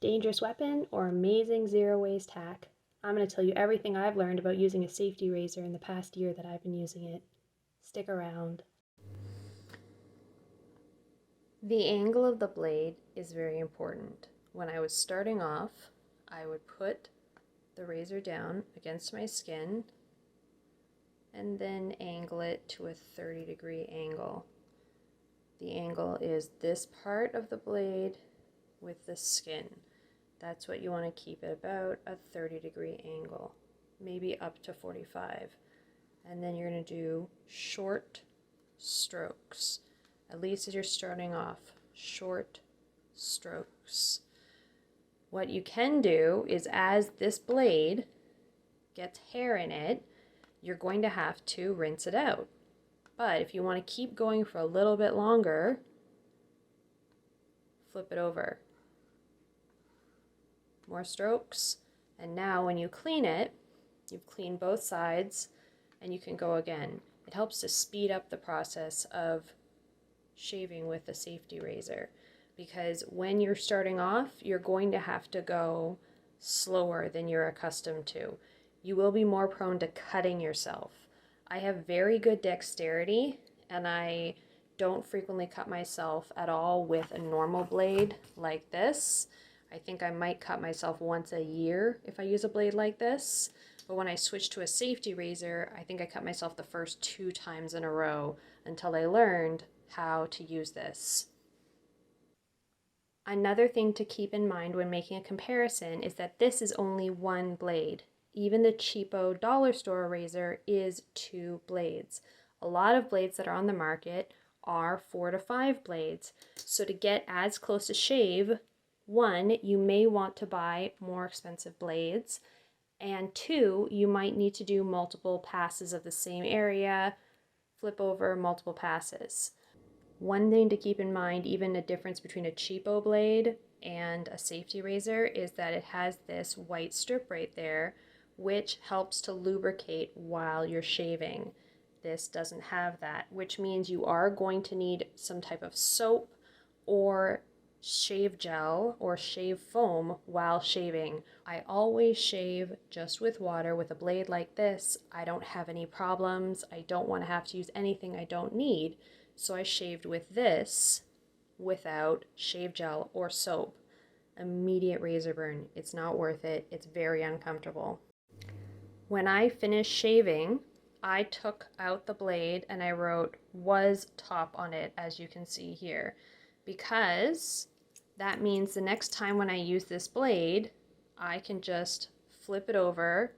dangerous weapon, or amazing zero waste hack. I'm going to tell you everything I've learned about using a safety razor in the past year that I've been using it. Stick around. The angle of the blade is very important. When I was starting off, I would put the razor down against my skin and then angle it to a 30-degree angle. The angle is this part of the blade with the skin. That's what you want to keep at about a 30-degree angle, maybe up to 45. And then you're going to do short strokes, at least as you're starting off, short strokes. What you can do is, as this blade gets hair in it, you're going to have to rinse it out. But if you want to keep going for a little bit longer, flip it over. More strokes, and now when you clean it, you've cleaned both sides and you can go again. It helps to speed up the process of shaving with a safety razor, because when you're starting off, you're going to have to go slower than you're accustomed to. You will be more prone to cutting yourself. I have very good dexterity, and I don't frequently cut myself at all with a normal blade like this. I think I might cut myself once a year if I use a blade like this. But when I switched to a safety razor, I think I cut myself the first 2 times in a row until I learned how to use this. Another thing to keep in mind when making a comparison is that this is only one blade. Even the cheapo dollar store razor is 2 blades. A lot of blades that are on the market are 4 to 5 blades. So to get as close to shave, 1, you may want to buy more expensive blades, and 2, you might need to do multiple passes of the same area, flip over multiple passes. One thing to keep in mind, even a difference between a cheapo blade and a safety razor, is that it has this white strip right there, which helps to lubricate while you're shaving. This doesn't have that, which means you are going to need some type of soap or shave gel or shave foam while shaving. I always shave just with water. With a blade like this, I don't have any problems. I don't want to have to use anything I don't need. So I shaved with this without shave gel or soap. Immediate razor burn. It's not worth it. It's very uncomfortable. When I finished shaving, I took out the blade and I wrote "was top" on it, as you can see here, because that means the next time when I use this blade, I can just flip it over,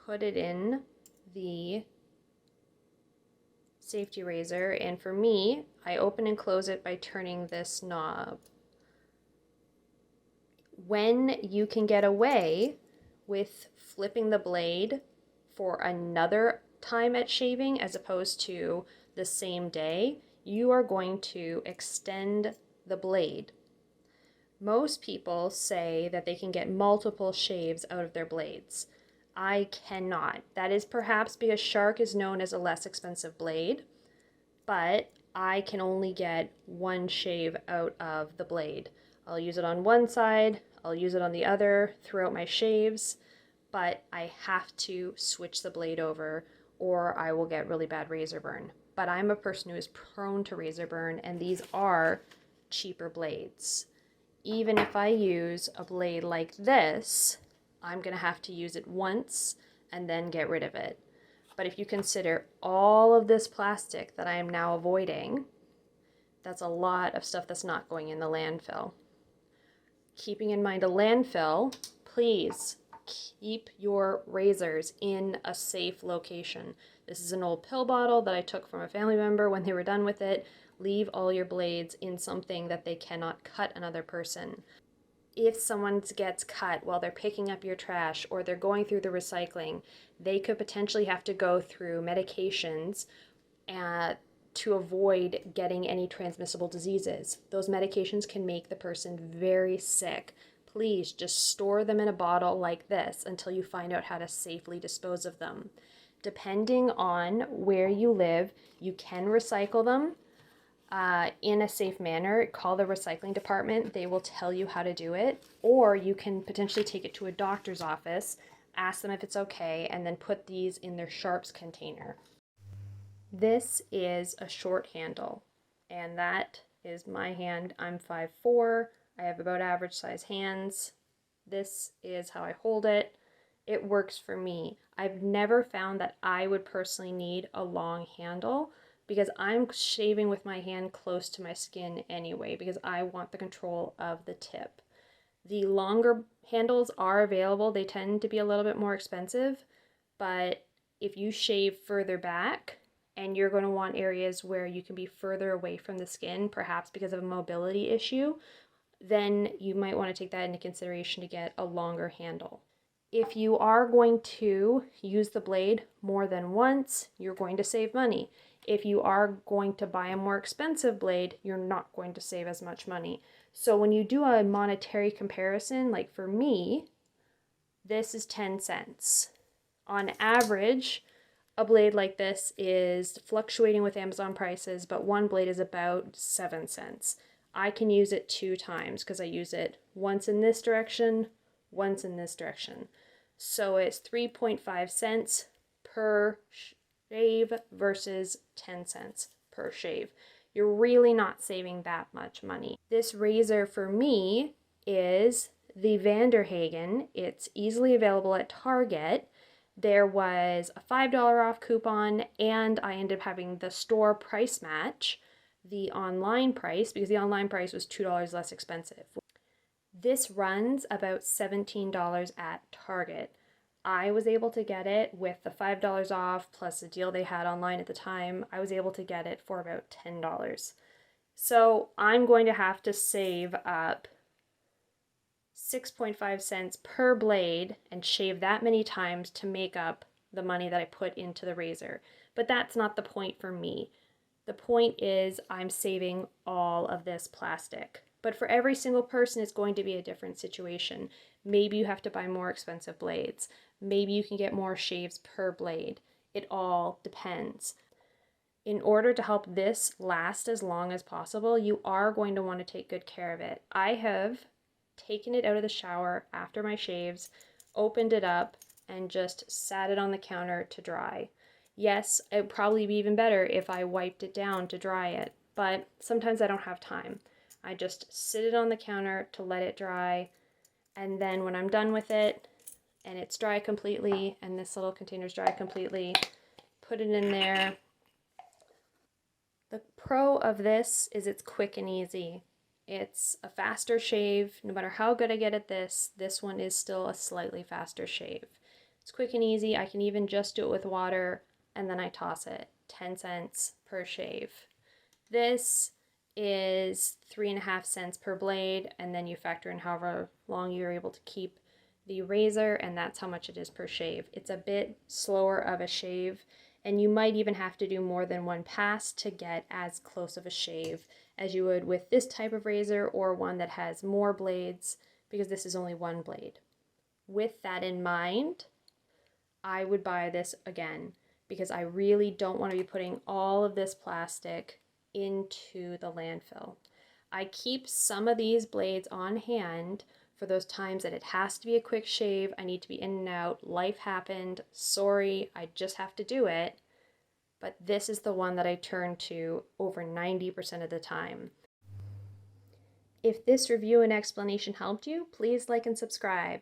put it in the safety razor, and for me, I open and close it by turning this knob. When you can get away with flipping the blade for another time at shaving as opposed to the same day, you are going to extend the blade. Most people say that they can get multiple shaves out of their blades. I cannot. That is perhaps because Shark is known as a less expensive blade, but I can only get 1 shave out of the blade. I'll use it on one side, I'll use it on the other throughout my shaves, but I have to switch the blade over or I will get really bad razor burn. But I'm a person who is prone to razor burn, and these are cheaper blades. Even if I use a blade like this, I'm going to have to use it once and then get rid of it. But if you consider all of this plastic that I am now avoiding, that's a lot of stuff that's not going in the landfill. Keeping in mind a landfill, please keep your razors in a safe location. This is an old pill bottle that I took from a family member when they were done with it. Leave all your blades in something that they cannot cut another person. If someone gets cut while they're picking up your trash or they're going through the recycling, they could potentially have to go through medications to avoid getting any transmissible diseases. Those medications can make the person very sick. Please just store them in a bottle like this until you find out how to safely dispose of them. Depending on where you live, you can recycle them. in a safe manner. Call the recycling department. They will tell you how to do it. Or you can potentially take it to a doctor's office, ask them if it's okay, and then put these in their sharps container. This is a short handle, and that is my hand. I'm 5'4". I have about average size hands. This is how I hold it. It works for me. I've never found that I would personally need a long handle because I'm shaving with my hand close to my skin anyway because I want the control of the tip. The longer handles are available. They tend to be a little bit more expensive, but if you shave further back and you're going to want areas where you can be further away from the skin, perhaps because of a mobility issue, then you might want to take that into consideration to get a longer handle. If you are going to use the blade more than once, you're going to save money. If you are going to buy a more expensive blade, you're not going to save as much money. So when you do a monetary comparison, like for me, this is 10 cents. On average, a blade like this is fluctuating with Amazon prices, but one blade is about 7 cents. I can use it 2 times because I use it once in this direction, once in this direction. So it's 3.5 cents per shave versus 10 cents per shave. You're really not saving that much money. This razor for me is the Hagen. It's easily available at Target. There was a $5 off coupon, and I ended up having the store price match the online price because the online price was $2 less expensive. This runs about $17 at Target. I was able to get it with the $5 off plus the deal they had online at the time. I was able to get it for about $10. So I'm going to have to save up 6.5 cents per blade and shave that many times to make up the money that I put into the razor. But that's not the point for me. The point is I'm saving all of this plastic. But for every single person, it's going to be a different situation. Maybe you have to buy more expensive blades. Maybe you can get more shaves per blade. It all depends. In order to help this last as long as possible, you are going to want to take good care of it. I have taken it out of the shower after my shaves, opened it up, and just sat it on the counter to dry. Yes, it would probably be even better if I wiped it down to dry it, but sometimes I don't have time. I just sit it on the counter to let it dry, and then when I'm done with it, and it's dry completely, and this little container's dry completely, put it in there. The pro of this is it's quick and easy. It's a faster shave. No matter how good I get at this one is still a slightly faster shave. It's quick and easy. I can even just do it with water and then I toss it. 10 cents per shave. This is 3.5 cents per blade, and then you factor in however long you're able to keep the razor, and that's how much it is per shave. It's a bit slower of a shave, and you might even have to do more than one pass to get as close of a shave as you would with this type of razor or one that has more blades, because this is only one blade. With that in mind, I would buy this again because I really don't want to be putting all of this plastic into the landfill. I keep some of these blades on hand for those times that it has to be a quick shave, I need to be in and out, life happened, sorry, I just have to do it. But this is the one that I turn to over 90% of the time. If this review and explanation helped you, please like and subscribe.